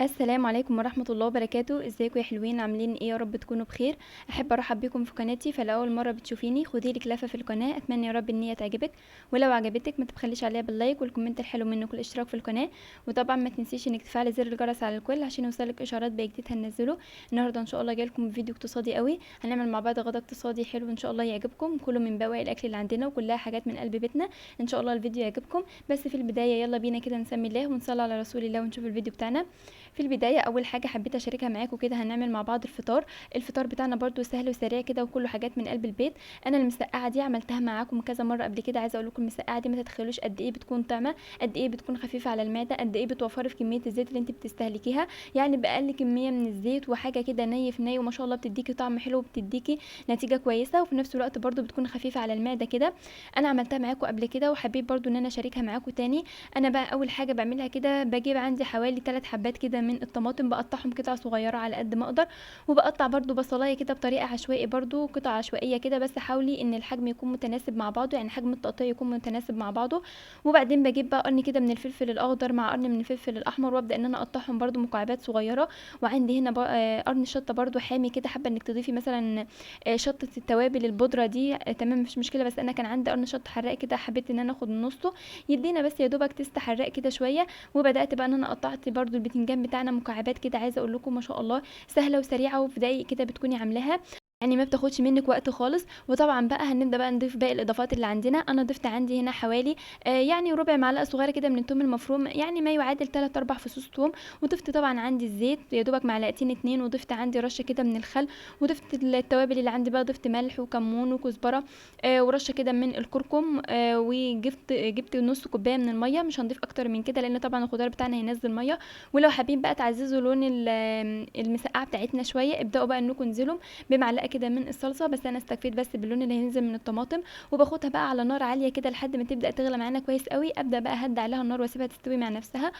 السلام عليكم ورحمة الله وبركاته. ازيكم يا حلوين؟ عاملين ايه؟ يا رب تكونوا بخير. احب ارحب بكم في قناتي. فلاول مرة بتشوفيني خدي لك لفة في القناة، اتمنى يا رب ان هي تعجبك، ولو عجبتك ما تبخليش عليها باللايك والكومنت الحلو منك والاشتراك في القناة. وطبعا ما تنسيش انك تفعلي زر الجرس على الكل عشان يوصلك اشعارات بجديد هننزله. النهارده ان شاء الله جايلكم فيديو اقتصادي قوي، هنعمل مع بعض غدا اقتصادي حلو ان شاء الله يعجبكم، كله من بواقي الاكل اللي عندنا وكلها حاجات من قلب بيتنا. ان شاء الله الفيديو يعجبكم. بس في البداية يلا بينا كده نسمي الله ونصلي على رسول الله ونشوف الفيديو بتاعنا. في البدايه اول حاجه حبيت اشاركها معاكم كده، هنعمل مع بعض الفطار بتاعنا برده سهل وسريع كده وكله حاجات من قلب البيت. انا المسقعه دي عملتها معاكم كذا مره قبل كده، عايزه اقول لكم المسقعه دي ما تتخيلوش قد ايه بتكون طعمه، قد ايه بتكون خفيفه على المعده، قد ايه بتوفري في كميه الزيت اللي انت بتستهلكيها. يعني باقل كميه من الزيت وحاجه كده ني في ني، وما شاء الله بتديكي طعم حلو وبتديكي نتيجه كويسه، وفي نفس الوقت برده بتكون خفيفه على المعده كده. انا عملتها معاكم قبل كده وحبيت برده ان انا اشاركها معاكم تاني. انا بقى اول حاجه بعملها كده، بجيب عندي حوالي 3 حبات كده من الطماطم، بقطعهم قطع صغيره على قد ما اقدر، وبقطع برضو بصلايه كده بطريقه عشوائي، برضو قطع عشوائيه كده، بس حاولي ان الحجم يكون متناسب مع بعضه، يعني حجم التقطيع يكون متناسب مع بعضه. وبعدين بجيب بقى قرن كده من الفلفل الاخضر مع قرن من الفلفل الاحمر، وابدا ان انا اقطعهم برضو مكعبات صغيره. وعندي هنا بقى قرن شطه برضو حامي كده، حابه انك تضيفي مثلا شطه التوابل البودره دي، تمام مفيش مشكله، بس انا كان عندي قرن شطه حراق كده، حبيت ان انا اخد نصه يدينا بس يا دوبك تست حراق كده شويه. وبدات بقى ان انا قطعت برضو البتنجان بتاعنا مكعبات كده، عايزه اقول لكم ما شاء الله سهله وسريعه، وفي دقايق كده بتكوني عاملاها، يعني ما بتاخدش منك وقت خالص. وطبعا بقى هنبدا بقى نضيف باقي الاضافات اللي عندنا. انا ضفت عندي هنا حوالي يعني ربع معلقه صغيره كده من الثوم المفروم، يعني ما يعادل 3 4 فصوص ثوم. وضفت طبعا عندي الزيت يا دوبك معلقتين اتنين، وضفت عندي رشه كده من الخل، وضفت التوابل اللي عندي بقى، ضفت ملح وكمون وكزبره ورشه كده من الكركم، جبت نص كوبايه من الميه، مش هنضيف اكتر من كده لان طبعا الخضار بتاعنا هينزل ميه. ولو حابين بقى تعززوا لون المسقعه بتاعتنا شويه، ابداوا بقى انكم انزلوا بمعلقه كده من الصلصه، بس انا استكفيت بس باللون اللي هينزل من الطماطم. وباخدها بقى على نار عاليه كده لحد ما تبدا تغلى معانا كويس قوي، ابدا بقى اهدي عليها النار واسيبها تستوي مع نفسها.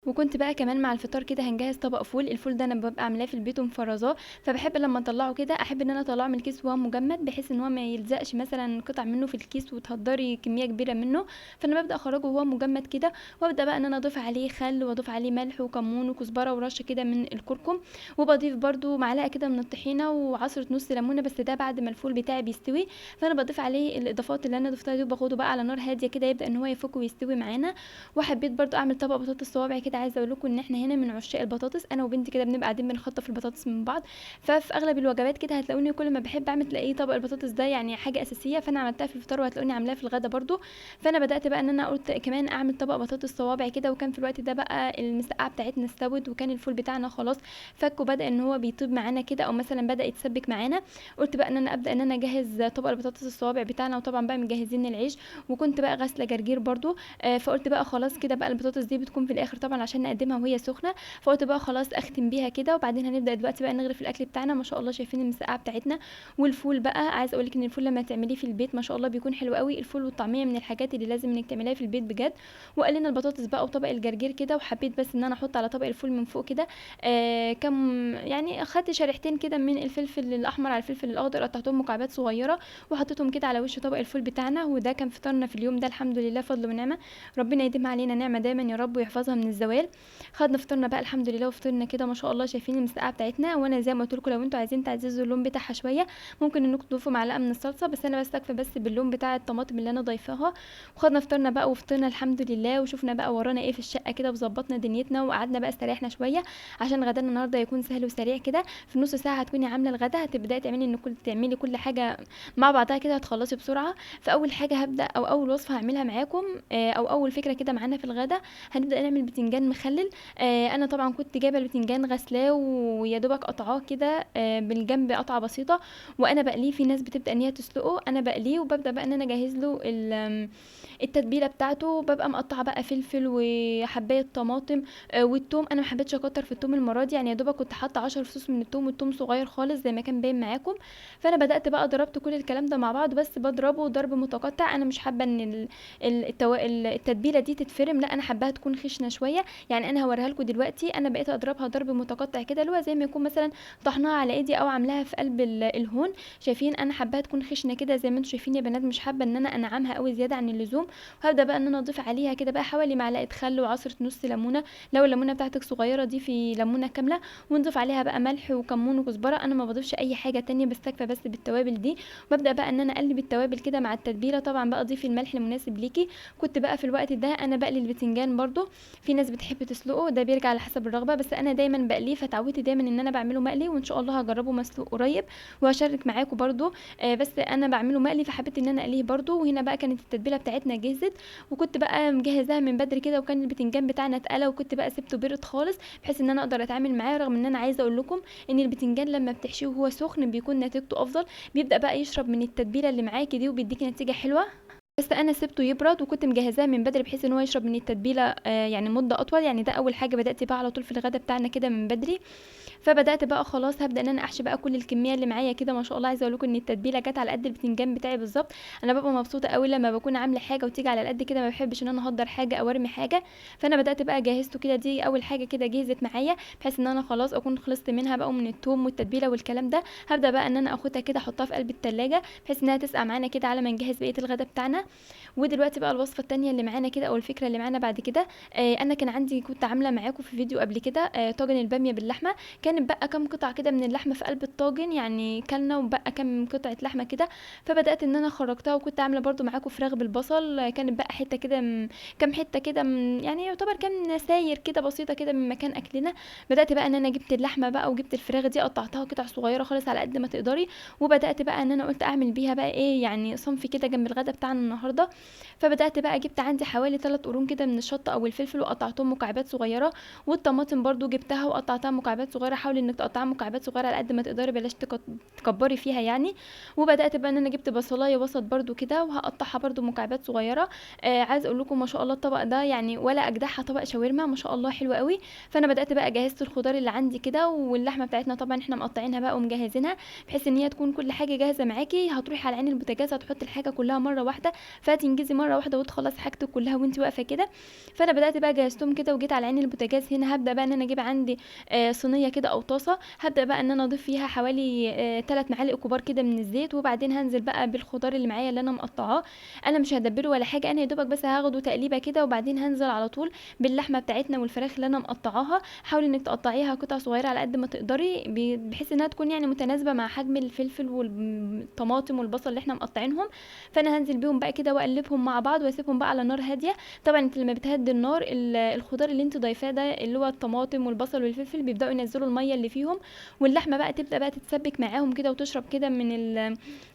وكنت بقى كمان مع الفطار كده هنجهز طبق فول. الفول ده انا ببقى عاملاه في البيت ومفرزاه، فبحب لما اطلعه كده احب ان انا اطلعه من الكيس وهو مجمد، بحيث ان هو ما يلزقش مثلا قطع منه في الكيس وتهدري كميه كبيره منه. فانا ببدا اخرجه وهو مجمد كده، وابدا بقى ان انا اضيف عليه خل واضيف عليه ملح وكمون وكزبره ورشه كده من الكركم. وبضيف برده معلقه كده من الطحينه وعصره نص ليمونه، بس ده بعد ما الفول بتاعي بيستوي. فانا بضيف عليه الاضافات اللي انا ضفتها دي، وباخده بقى على نار هاديه كده يبدا ان هو يفك ويستوي معانا. وحبيت برضو اعمل طبق بطاطس صوابع كده، عايزه اقول لكم ان احنا هنا من عشاق البطاطس، انا وبنتي كده بنبقى قاعدين بنخطف البطاطس من بعض. ففي اغلب الوجبات كده هتلاقوني كل ما بحب اعمل تلاقيه طبق البطاطس ده يعني حاجه اساسيه، فانا عملتها في الفطار وهتلاقوني عاملاها في الغدا برضو. فانا بدات بقى ان انا قلت كمان اعمل طبق بطاطس صوابع كده، وكان في الوقت ده بقى المسقعه بتاعتنا استوت، وكان الفول بتاعنا خلاص فك وبدا ان هو بيطيب معانا كده، او مثلا بدا يتسبك معانا. قلت بقى ان انا ابدا ان انا اجهز طبق البطاطس الصوابع بتاعنا، وطبعا بقى مجهزين العيش، وكنت بقى غاسله جرجير برضو. فقلت بقى خلاص كده بقى البطاطس دي بتكون في الاخر طبعا عشان نقدمها وهي سخنه. فقلت بقى خلاص اختم بيها كده، وبعدين هنبدا دلوقتي بقى نغرف الاكل بتاعنا. ما شاء الله شايفين المسقعه بتاعتنا والفول بقى، عايز اقول لك ان الفول لما تعمليه في البيت ما شاء الله بيكون حلو قوي. الفول والطعميه من الحاجات اللي لازم انك تعمليها في البيت بجد. وقلنا البطاطس بقى وطبق الجرجير كده، وحبيت بس ان انا احط على طبق الفول من فوق كده كم، يعني اخدت شريحتين كده من الفلفل الاحمر على الفلفل الاخضر، قطعتهم مكعبات صغيره وحطيتهم كده على وش طبق الفول بتاعنا. وده كان فطارنا في اليوم ده، الحمد لله فضل ونعمه، ربنا يديم علينا نعمه دايما يا رب ويحفظها من الزوال. خدنا فطرنا بقى الحمد لله، وفطرنا كده ما شاء الله شايفين المسقعه بتاعتنا. وانا زي ما قلت لكم لو انتوا عايزين تعززوا اللون بتاعها شويه ممكن انكم تضيفوا معلقه من الصلصه، بس انا بستكفى بس باللون بتاع الطماطم اللي انا ضايفاها. وخدنا فطرنا بقى وفطرنا الحمد لله، وشفنا بقى ورانا ايه في الشقه كده، وظبطنا دنيتنا وقعدنا بقى استريحنا شويه عشان غدانا النهارده يكون سهل وسريع كده. في نص ساعه هتكوني عامله الغدا، هتبداي تعملي ان تعملي كل حاجه مع بعضها كده، هتخلصي بسرعه. فاول حاجه هبدا او اول وصفه هعملها معاكم او اول فكره كده معانا في الغدا، هنبدا نعمل بتنجان مخلل. انا طبعا كنت جايبه البتنجان غسلاه ويا دوبك قطعاه كده بالجنب قطعه بسيطه، وانا بقليه. في ناس بتبدا ان هي تسلقه، انا بقليه وببدا بقى ان انا اجهز له التتبيله بتاعته. ببقى مقطعه بقى فلفل وحبايه طماطم والثوم. انا ما حبيتش اكتر في الثوم المره دي، يعني يا دوبك كنت حاطه 10 فصوص من الثوم، والثوم صغير خالص زي ما كان باين معاكم. فانا بدات بقى ضربت كل الكلام ده مع بعض، بس بضربه ضرب متقطع. انا مش حابه ان التتبيله دي تتفرم، لا انا حباها تكون خشنه شويه يعني انا هوريها لكم دلوقتي. انا بقيت اضربها ضرب متقطع كده، اللي هو زي ما يكون مثلا طحناها على ايدي او عاملاها في قلب الهون. شايفين انا حباها تكون خشنه كده زي ما انتم شايفين يا بنات، مش حابه ان انا انعمها قوي زياده عن اللزوم. وهبدا بقى ان انا اضيف عليها كده بقى حوالي معلقه خل وعصره نص ليمونه، لو الليمونه بتاعتك صغيره ضيفي ليمونه كامله. ونضيف عليها بقى ملح وكمون وكزبره. انا ما بضيفش اي حاجه تانية، بستكفى بس بالتوابل دي. وببدا بقى ان انا اقلب التوابل كده مع التتبيله. طبعا بقى ضيفي الملح المناسب ليكي. كنت بقى في الوقت ده انا بقلي البتنجان برضو. في ناس بتحب تسلقه، ده بيرجع على حسب الرغبه، بس انا دايما بقليه، فتعودت دايما ان انا بعمله مقلي. وان شاء الله هجربه مسلوق قريب وهشارك معاكم برضو. بس انا بعمله مقلي فحبيت ان انا اقليه برضو. وهنا بقى كانت التتبيله بتاعتنا جهزت، وكنت بقى مجهزاها من بدري كده. وكان البتنجان بتاعنا اتقلى، وكنت بقى سبته بيرد خالص بحيث ان انا اقدر اتعامل معاه. رغم ان انا عايزه اقول لكم ان البتنجان لما بتحشيه وهو سخن بيكون نتيجته افضل، بيبدا بقى يشرب من التتبيله اللي معاكي دي وبيديكي نتيجه حلوه. بس انا سبته يبرد وكنت مجهزاه من بدري بحيث ان هو يشرب من التتبيله يعني مده اطول. يعني ده اول حاجه بدات بقى على طول في الغدا بتاعنا كده من بدري. فبدات بقى خلاص هبدا ان انا احشي بقى كل الكميه اللي معايا كده. ما شاء الله عايزه اقول لكم ان التتبيله جت على قد البتنجان بتاعي بالظبط. انا ببقى مبسوطه قوي لما بكون عامله حاجه وتيجي على قد كده، ما بحبش ان انا اهدر حاجه او ارمي حاجه. فانا بدات بقى جهزته كده، دي اول حاجه كده جهزت معايا بحيث ان انا خلاص اكون خلصت منها بقى من الثوم والتتبيله والكلام ده. هبدا بقى ان انا اخدها كده احطها في قلب التلاجة بحيث انها تسقع معانا كده على ما نجهز بقيه الغدا بتاعنا. ودلوقتي بقى الوصفه التانية اللي معانا كده او الفكره اللي معانا بعد كده. انا كان عندي كنت عامله معاكم في فيديو قبل كده طاجن الباميه باللحمه. كانت بقى كام قطعه كده من اللحمه في قلب الطاجن، يعني كلنا وبقى كام قطعه لحمه كده. فبدات ان انا خرجتها، وكنت عامله برضو معاكم فراخ بالبصل. كانت بقى حته كده كام حته كده يعني يعتبر كام ساير كده بسيطه كده من مكان اكلنا. بدات بقى ان انا جبت اللحمه بقى وجبت الفراخ دي قطعتها قطع صغيره خالص على قد ما تقدري. وبدات بقى ان انا قلت اعمل بيها بقى ايه، يعني صنف كده جنب الغدا بتاعنا النهارده. فبدات بقى جبت عندي حوالي 3 قرون كده من الشطه او الفلفل وقطعتهم مكعبات صغيره. والطماطم برضو جبتها وقطعتها مكعبات صغيره. حاولي انك تقطعها مكعبات صغيره على قد ما تقدري، بلاش تكبري فيها يعني. وبدات بقى ان انا جبت بصلايه وسط برضو كده وهقطعها برضو مكعبات صغيره. عايز اقول لكم ما شاء الله الطبق ده يعني ولا اجدعها طبق شاورما، ما شاء الله حلو قوي. فانا بدات بقى جهزت الخضار اللي عندي كده، واللحمه بتاعتنا طبعا احنا مقطعينها بقى ومجهزينها بحيث ان هي تكون كل حاجه جاهزه معاكي. هتروحي على عين البوتاجاز هتحطي الحاجه كلها مره واحده، فتنجزي مره واحده وتخلصي حاجتك كلها وانت واقفه كده. فانا بدات بقى جهزتهم كده وجيت على عين البوتاجاز. هنا هبدا بقى ان انا اجيب عندي صينيه كده او طاسه. هبدا بقى ان انا اضيف فيها حوالي 3 معالق كبار كده من الزيت. وبعدين هنزل بقى بالخضار اللي معايا اللي انا مقطعاه. انا مش هدبره ولا حاجه، انا يا دوبك بس هاخده تقليبه كده. وبعدين هنزل على طول باللحمه بتاعتنا والفراخ اللي انا مقطعاها. حاولي انك تقطعيها قطع صغيره على قد ما تقدري بحيث انها تكون يعني متناسبه مع حجم الفلفل والطماطم والبصل اللي احنا مقطعينهم. فانا هنزل بيهم بقى كده واقلبهم مع بعض واسيبهم بقى على نار هاديه. طبعا انت لما بتهدي النار الخضار اللي انت ضايفاه ده اللي هو الطماطم والبصل والفلفل بيبداوا ينزلوا الميه اللي فيهم. واللحمه بقى تبدا بقى تتسبك معاهم كده وتشرب كده من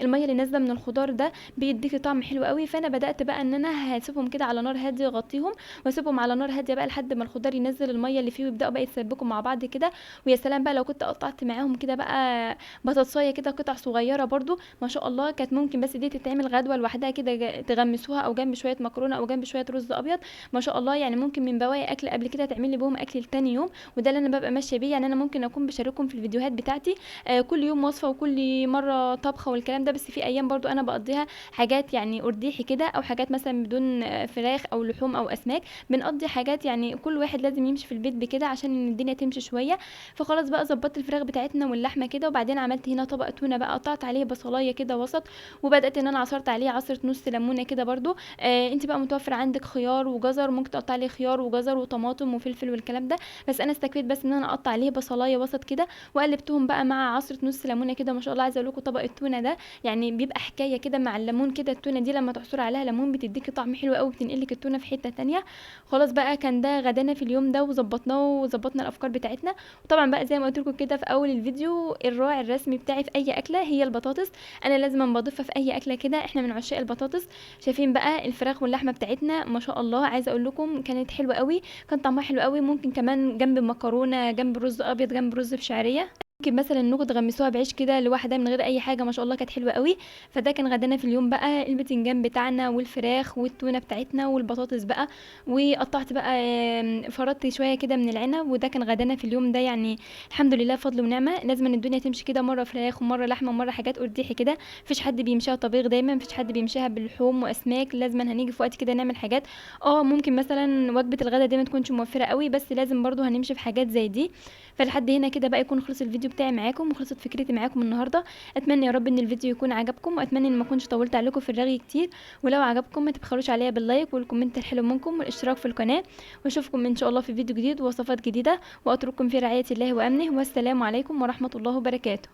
الميه اللي نازله من الخضار ده، بيديكي طعم حلو قوي. فانا بدات بقى ان انا هسيبهم كده على نار هاديه، اغطيهم واسيبهم على نار هاديه بقى لحد ما الخضار ينزل الميه اللي فيه ويبداوا بقى يتسبكوا مع بعض كده. ويا سلام بقى لو كنت قطعت معاهم كده بقى بطاطسايه كده قطع صغيره برضو ما شاء الله كانت ممكن بس دي تتعمل غدوه لوحدها كده، تغمسوها او جنب شويه مكرونه او جنب شويه رز ابيض. ما شاء الله يعني ممكن من بواقي اكل قبل كده تعملي بهم اكل لتاني يوم. وده اللي انا ببقى ماشيه بيه. يعني انا ممكن اكون بشارككم في الفيديوهات بتاعتي كل يوم وصفه وكل مره طبخه والكلام ده. بس في ايام برضو انا بقضيها حاجات يعني ارديحي كده، او حاجات مثلا بدون فراخ او لحوم او اسماك. بنقضي حاجات يعني كل واحد لازم يمشي في البيت بكده عشان الدنيا تمشي شويه. فخلاص بقى ظبطت الفراخ بتاعتنا واللحمه كده. وبعدين عملت هنا طبق تونه بقى قطعت عليه بصلايه كده وسط. وبدات ان انا عصرت عليه عصره نص ليمونه كده برضو. انت بقى متوفر عندك خيار وجزر، ممكن تقطع عليه خيار وجزر وطماطم وفلفل والكلام ده. بس انا استكفيت بس ان انا اقطع عليه بصلايه وسط كده وقلبتهم بقى مع عصره نص ليمونه كده. ما شاء الله عايزه اقول لكم طبق التونه ده يعني بيبقى حكايه كده مع الليمون كده. التونه دي لما تعصر عليها ليمون بتديكي طعم حلو قوي، بتنقلك التونه في حته تانية. خلاص بقى كان ده غدانا في اليوم ده وظبطناه وظبطنا الافكار بتاعتنا. وطبعا بقى زي ما قلت لكم كده في اول الفيديو الراعي الرسمي بتاعي في اي اكله هي البطاطس. انا لازم بضيفها في اي اكله كده، احنا من عشاق البطاطس. شايفين بقى الفراخ واللحمه بتاعتنا ما شاء الله عايزه اقول لكم كانت حلوه قوي، كان طعمها حلو قوي. ممكن كمان جنب مكرونه جنب رز ابيض جنب رز بشعريه. ممكن مثلا انكم تغمسوها بعيش كده لوحدها من غير اي حاجه، ما شاء الله كانت حلوه قوي. فده كان غدانا في اليوم بقى، البتنجان بتاعنا والفراخ والتونه بتاعتنا والبطاطس بقى. وقطعت بقى فردت شويه كده من العنب، وده كان غدانا في اليوم ده يعني. الحمد لله فضل ونعمه. لازم أن الدنيا تمشي كده، مره فراخ ومره لحمه ومره حاجات قرديحي كده. مفيش حد بيمشيها طبيخ دايما، مفيش حد بيمشيها باللحوم واسماك. لازم هنيجي في وقت كده نعمل حاجات. ممكن مثلا وجبه الغدا دي ما تكونش موفره قوي، بس لازم برضو هنمشي في حاجات زي دي. فلحد هنا كده بقى يكون خلص الفيديو بتاعي معاكم، وخلصت فكرتي معاكم النهارده. اتمنى يا رب ان الفيديو يكون عجبكم، واتمنى ان ما اكونش طولت عليكم في الرغي كتير. ولو عجبكم ما تبخلوش عليا باللايك والكومنت الحلو منكم والاشتراك في القناه. واشوفكم ان شاء الله في فيديو جديد ووصفات جديده، واترككم في رعايه الله وامنه، والسلام عليكم ورحمه الله وبركاته.